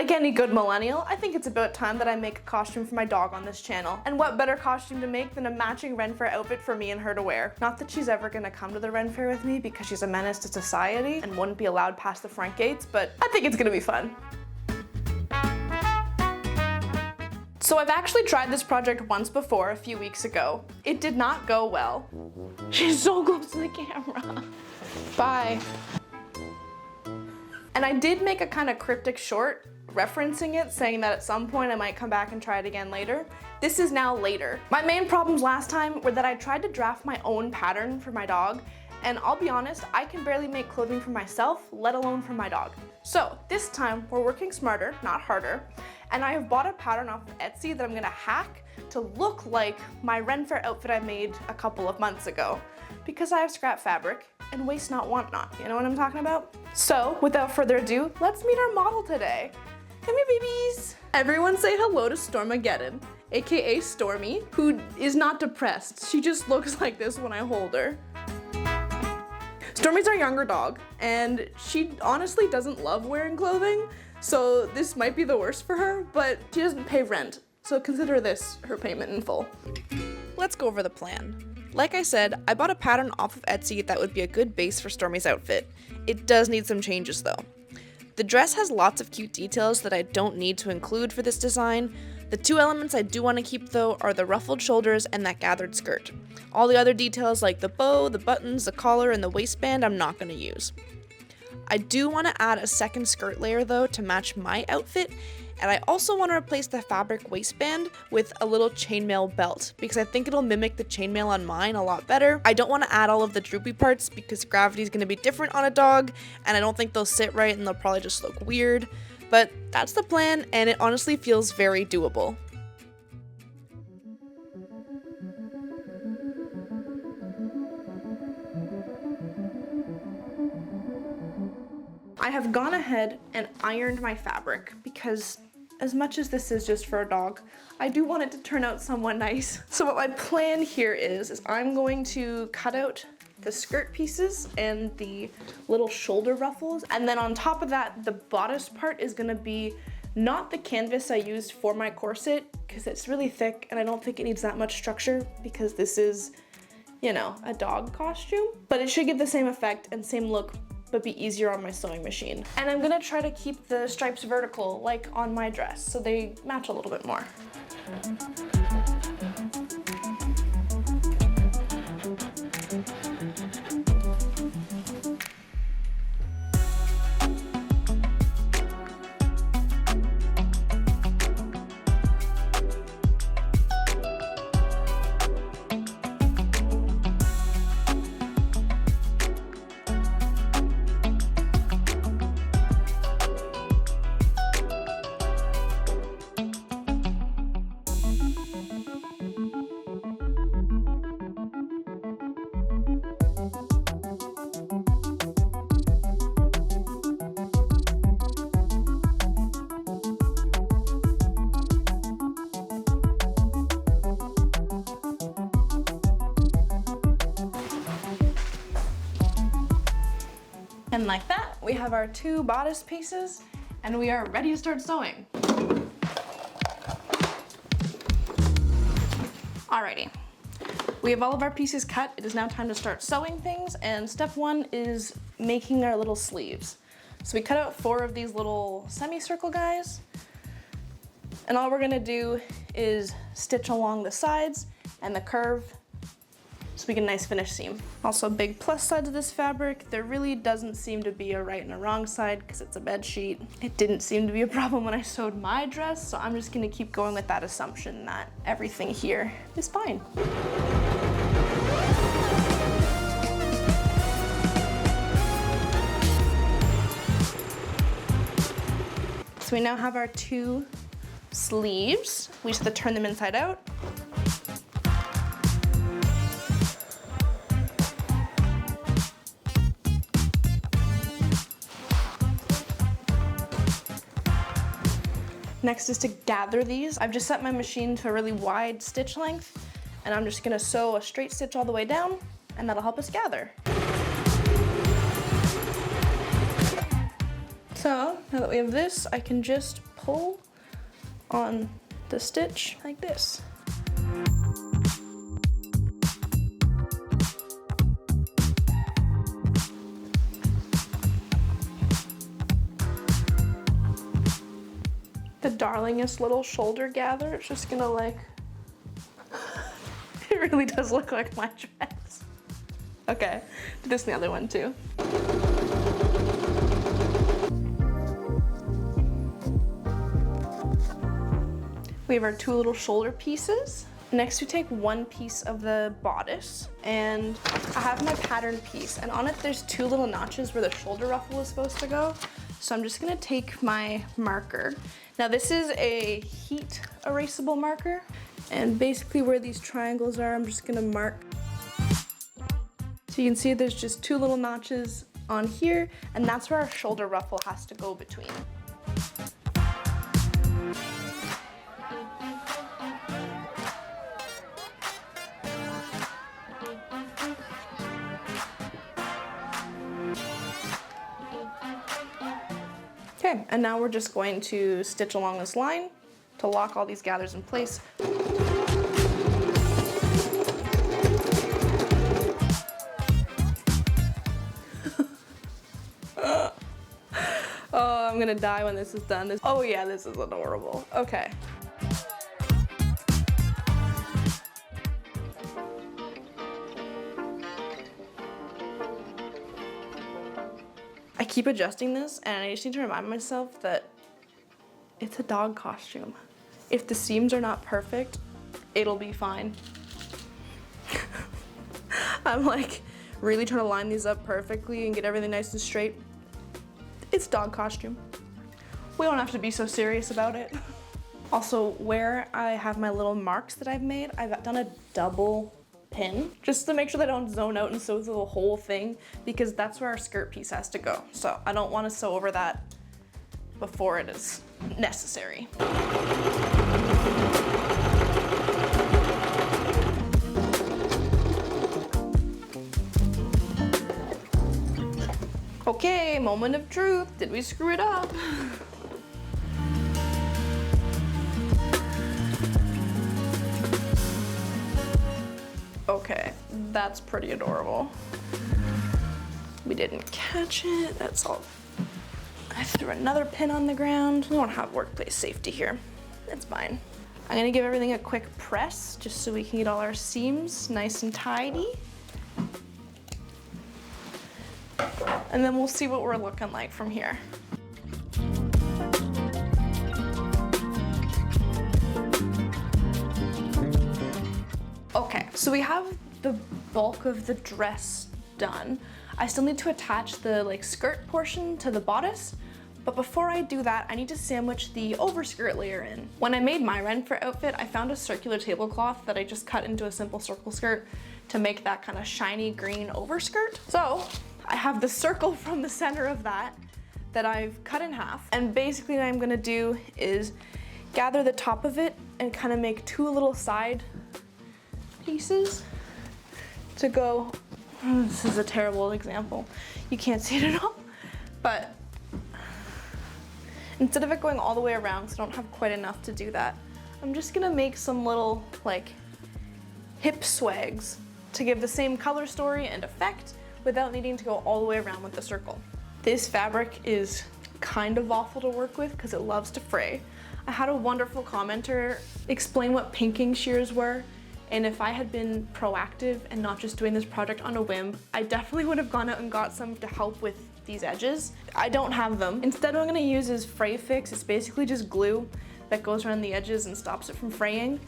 Like any good millennial, I think it's about time that I make a costume for my dog on this channel. And what better costume to make than a matching Ren Fair outfit for me and her to wear? Not that she's ever gonna come to the Ren Fair with me because she's a menace to society and wouldn't be allowed past the front gates, but I think it's gonna be fun. So I've actually tried this project once before, a few weeks ago. It did not go well. She's so close to the camera. Bye. And I did make a kind of cryptic short referencing it, saying that at some point I might come back and try it again later. This is now later. My main problems last time were that I tried to draft my own pattern for my dog, and I'll be honest, I can barely make clothing for myself, let alone for my dog. So this time we're working smarter, not harder, and I have bought a pattern off of Etsy that I'm gonna hack to look like my Ren Fair outfit I made a couple of months ago, because I have scrap fabric and waste not, want not, you know what I'm talking about? So without further ado, let's meet our model today. Come here, babies. Everyone say hello to Stormageddon, aka Stormi, who is not depressed. She just looks like this when I hold her. Stormi's our younger dog, and she honestly doesn't love wearing clothing, so this might be the worst for her, but she doesn't pay rent, so consider this her payment in full. Let's go over the plan. Like I said, I bought a pattern off of Etsy that would be a good base for Stormi's outfit. It does need some changes though. The dress has lots of cute details that I don't need to include for this design. The two elements I do want to keep though are the ruffled shoulders and that gathered skirt. All the other details like the bow, the buttons, the collar, and the waistband I'm not going to use. I do want to add a second skirt layer though to match my outfit, and I also want to replace the fabric waistband with a little chainmail belt because I think it'll mimic the chainmail on mine a lot better. I don't want to add all of the droopy parts because gravity is going to be different on a dog, and I don't think they'll sit right and they'll probably just look weird. But that's the plan, and it honestly feels very doable. I have gone ahead and ironed my fabric because as much as this is just for a dog, I do want it to turn out somewhat nice. So what my plan here is I'm going to cut out the skirt pieces and the little shoulder ruffles, and then on top of that, the bodice part is gonna be not the canvas I used for my corset because it's really thick and I don't think it needs that much structure because this is, you know, a dog costume, but it should give the same effect and same look but be easier on my sewing machine. And I'm gonna try to keep the stripes vertical like on my dress so they match a little bit more. And like that, we have our two bodice pieces and we are ready to start sewing. Alrighty, we have all of our pieces cut. It is now time to start sewing things, and step one is making our little sleeves. So we cut out 4 of these little semicircle guys, and all we're gonna do is stitch along the sides and the curve so we get a nice finished seam. Also, a big plus side to this fabric, there really doesn't seem to be a right and a wrong side because it's a bed sheet. It didn't seem to be a problem when I sewed my dress, so I'm just gonna keep going with that assumption that everything here is fine. So we now have our 2 sleeves. We just have to turn them inside out. Next is to gather these. I've just set my machine to a really wide stitch length, and I'm just gonna sew a straight stitch all the way down, and that'll help us gather. So now that we have this, I can just pull on the stitch like this. The darlingest little shoulder gather. It's just gonna like, it really does look like my dress. Okay, do this in the other one too. We have our two little shoulder pieces. Next we take one piece of the bodice, and I have my pattern piece, and on it there's two little notches where the shoulder ruffle is supposed to go. So I'm just gonna take my marker. Now this is a heat erasable marker, and basically where these triangles are, I'm just gonna mark. So you can see there's just two little notches on here, and that's where our shoulder ruffle has to go between. Okay, and now we're just going to stitch along this line to lock all these gathers in place. Oh, I'm gonna die when this is done. Oh yeah, this is adorable. Okay. I keep adjusting this, and I just need to remind myself that it's a dog costume. If the seams are not perfect, it'll be fine. I'm like really trying to line these up perfectly and get everything nice and straight. It's dog costume. We don't have to be so serious about it. Also, where I have my little marks that I've made, I've done a double pin just to make sure that I don't zone out and sew through the whole thing, because that's where our skirt piece has to go. So I don't want to sew over that before it is necessary. Okay, moment of truth. Did we screw it up? Okay, that's pretty adorable. We didn't catch it, that's all. I threw another pin on the ground. We don't have workplace safety here. That's fine. I'm gonna give everything a quick press just so we can get all our seams nice and tidy. And then we'll see what we're looking like from here. Okay, so we have the bulk of the dress done. I still need to attach the skirt portion to the bodice, but before I do that, I need to sandwich the overskirt layer in. When I made my Ren for outfit, I found a circular tablecloth that I just cut into a simple circle skirt to make that kind of shiny green overskirt. So I have the circle from the center of that I've cut in half, and basically what I'm gonna do is gather the top of it and kind of make two little side pieces to go. This is a terrible example. You can't see it at all. But instead of it going all the way around, because I don't have quite enough to do that, I'm just gonna make some little hip swags to give the same color story and effect without needing to go all the way around with the circle. This fabric is kind of awful to work with because it loves to fray. I had a wonderful commenter explain what pinking shears were, and if I had been proactive and not just doing this project on a whim, I definitely would have gone out and got some to help with these edges. I don't have them. Instead, what I'm gonna use is Fray Fix. It's basically just glue that goes around the edges and stops it from fraying.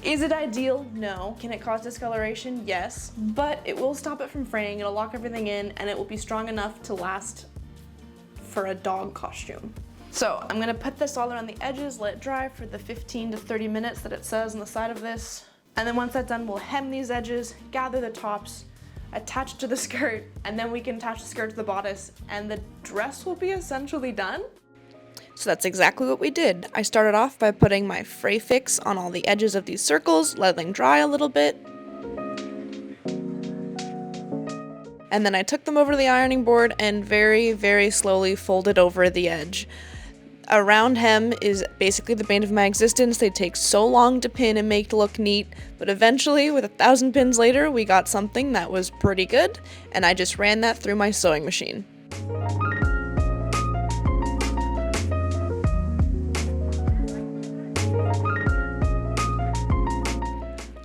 Is it ideal? No. Can it cause discoloration? Yes. But it will stop it from fraying, it'll lock everything in, and it will be strong enough to last for a dog costume. So I'm gonna put this all around the edges, let it dry for the 15 to 30 minutes that it says on the side of this. And then once that's done, we'll hem these edges, gather the tops, attach to the skirt, and then we can attach the skirt to the bodice, and the dress will be essentially done. So that's exactly what we did. I started off by putting my Fray Fix on all the edges of these circles, letting them dry a little bit. And then I took them over to the ironing board and very, very slowly folded over the edge. A round hem is basically the bane of my existence. They take so long to pin and make look neat, but eventually, with 1,000 pins later, we got something that was pretty good, and I just ran that through my sewing machine.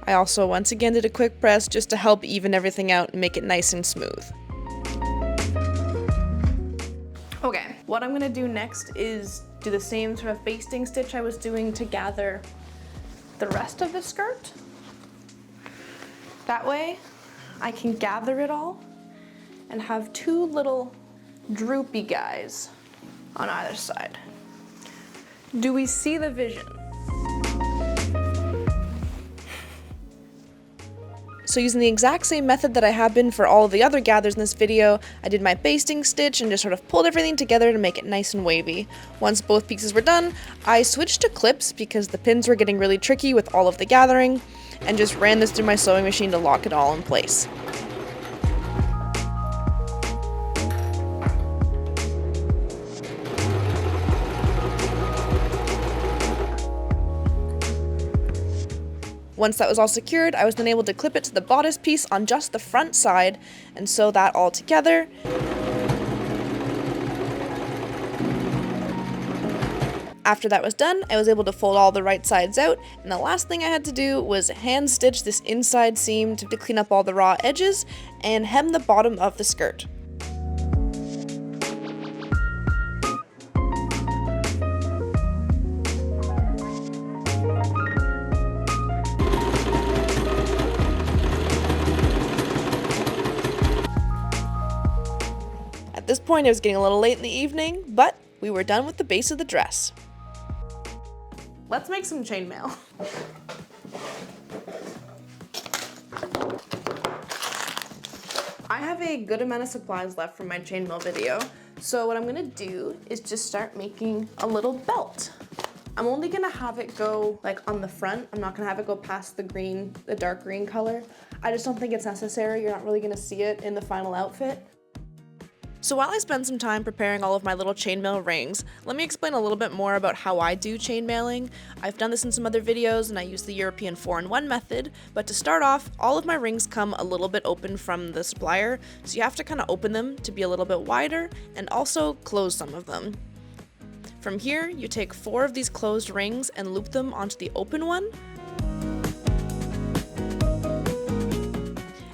I also once again did a quick press just to help even everything out and make it nice and smooth. Okay, what I'm gonna do next is do the same sort of basting stitch I was doing to gather the rest of the skirt. That way I can gather it all and have two little droopy guys on either side. Do we see the vision? So using the exact same method that I have been for all of the other gathers in this video, I did my basting stitch and just sort of pulled everything together to make it nice and wavy. Once both pieces were done, I switched to clips because the pins were getting really tricky with all of the gathering, and just ran this through my sewing machine to lock it all in place. Once that was all secured, I was then able to clip it to the bodice piece on just the front side and sew that all together. After that was done, I was able to fold all the right sides out, and the last thing I had to do was hand stitch this inside seam to clean up all the raw edges and hem the bottom of the skirt. At this point, it was getting a little late in the evening, but we were done with the base of the dress. Let's make some chainmail. I have a good amount of supplies left from my chainmail video, so what I'm gonna do is just start making a little belt. I'm only gonna have it go like on the front. I'm not gonna have it go past the green, the dark green color. I just don't think it's necessary. You're not really gonna see it in the final outfit. So while I spend some time preparing all of my little chainmail rings, let me explain a little bit more about how I do chainmailing. I've done this in some other videos and I use the European 4-in-1 method, but to start off, all of my rings come a little bit open from the supplier, so you have to kind of open them to be a little bit wider and also close some of them. From here, you take 4 of these closed rings and loop them onto the open one,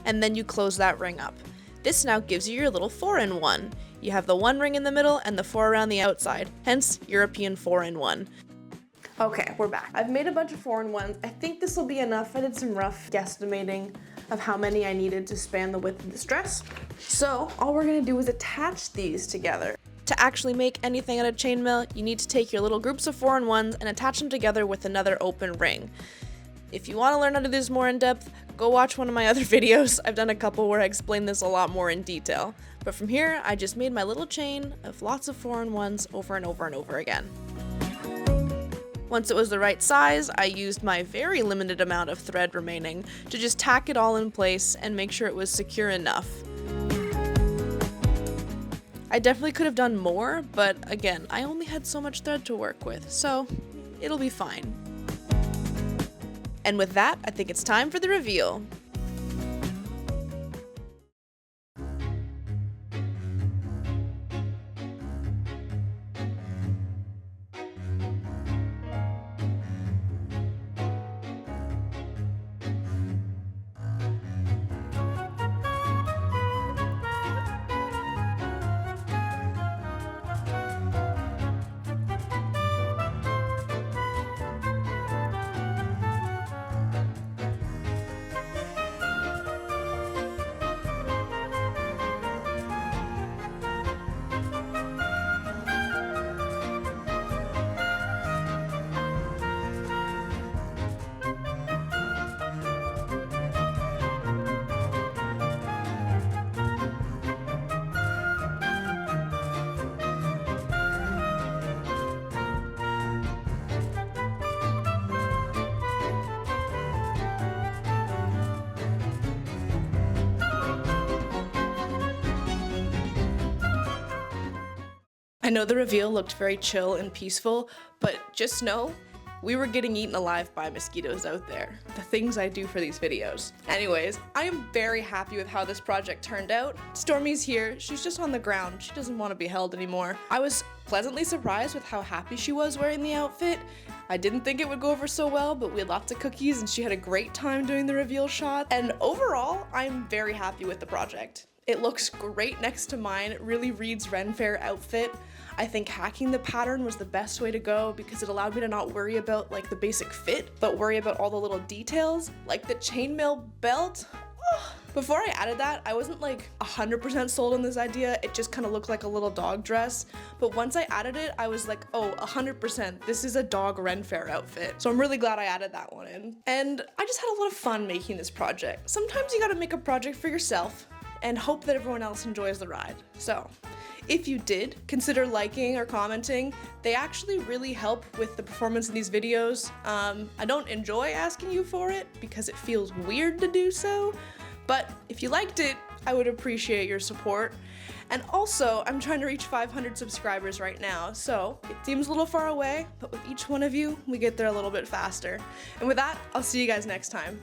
and then you close that ring up. This now gives you your little 4-in-1. You have the 1 ring in the middle and the 4 around the outside, hence European 4-in-1. Okay, we're back. I've made a bunch of 4-in-1s. I think this will be enough. I did some rough guesstimating of how many I needed to span the width of this dress. So all we're gonna do is attach these together. To actually make anything out of chainmail, you need to take your little groups of 4-in-1s and attach them together with another open ring. If you want to learn how to do this more in depth, go watch one of my other videos. I've done a couple where I explain this a lot more in detail. But from here, I just made my little chain of lots of 4-in-1s over and over and over again. Once it was the right size, I used my very limited amount of thread remaining to just tack it all in place and make sure it was secure enough. I definitely could have done more, but again, I only had so much thread to work with, so it'll be fine. And with that, I think it's time for the reveal. I know the reveal looked very chill and peaceful, but just know, we were getting eaten alive by mosquitoes out there. The things I do for these videos. Anyways, I am very happy with how this project turned out. Stormi's here, she's just on the ground. She doesn't want to be held anymore. I was pleasantly surprised with how happy she was wearing the outfit. I didn't think it would go over so well, but we had lots of cookies and she had a great time doing the reveal shot. And overall, I'm very happy with the project. It looks great next to mine. It really reads Ren FAIRE outfit. I think hacking the pattern was the best way to go because it allowed me to not worry about like the basic fit, but worry about all the little details, like the chainmail belt. Before I added that, I wasn't like 100% sold on this idea. It just kind of looked like a little dog dress. But once I added it, I was like, oh, 100%, this is a dog Ren FAIRE outfit. So I'm really glad I added that one in. And I just had a lot of fun making this project. Sometimes you gotta make a project for yourself and hope that everyone else enjoys the ride. So, if you did, consider liking or commenting. They actually really help with the performance in these videos. I don't enjoy asking you for it because it feels weird to do so, but if you liked it, I would appreciate your support. And also, I'm trying to reach 500 subscribers right now, so it seems a little far away, but with each one of you, we get there a little bit faster. And with that, I'll see you guys next time.